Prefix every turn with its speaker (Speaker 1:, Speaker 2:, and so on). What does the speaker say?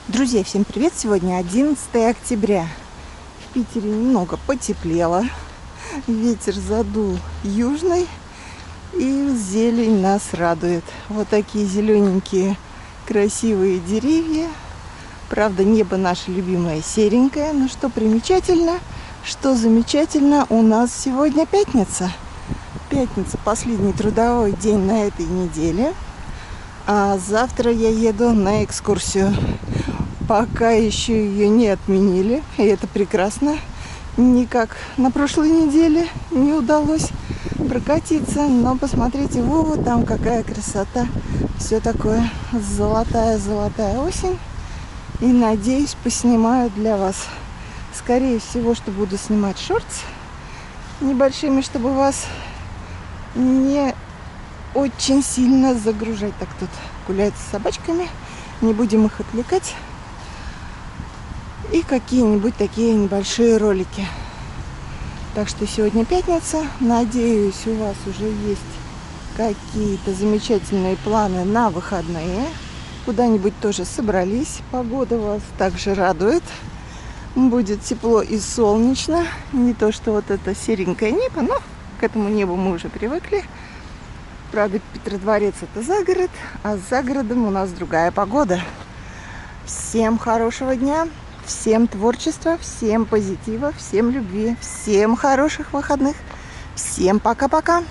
Speaker 1: Друзья, всем привет! Сегодня 11 октября. В Питере немного потеплело. Ветер задул южный. И зелень нас радует. Вот такие зелененькие красивые деревья. Правда, небо наше любимое серенькое. Но что примечательно, что замечательно, у нас сегодня пятница. Пятница, последний трудовой день на этой неделе. А завтра я еду на экскурсию. Пока еще ее не отменили, и это прекрасно. Никак на прошлой неделе не удалось прокатиться, но посмотрите, вот там какая красота. Все такое золотая осень. И надеюсь, поснимаю для вас. Скорее всего, что буду снимать шортс небольшими, чтобы вас не очень сильно загружать. Так, тут гуляют с собачками, не будем их отвлекать. И какие-нибудь такие небольшие ролики. Так что сегодня пятница. Надеюсь, у вас уже есть какие-то замечательные планы на выходные. Куда-нибудь тоже собрались. Погода вас также радует. Будет тепло и солнечно. Не то, что вот это серенькое небо, но к этому небу мы уже привыкли. Правда, Петродворец это за город, а за городом у нас другая погода. Всем хорошего дня! Всем творчества, всем позитива, всем любви, всем хороших выходных. Всем пока-пока.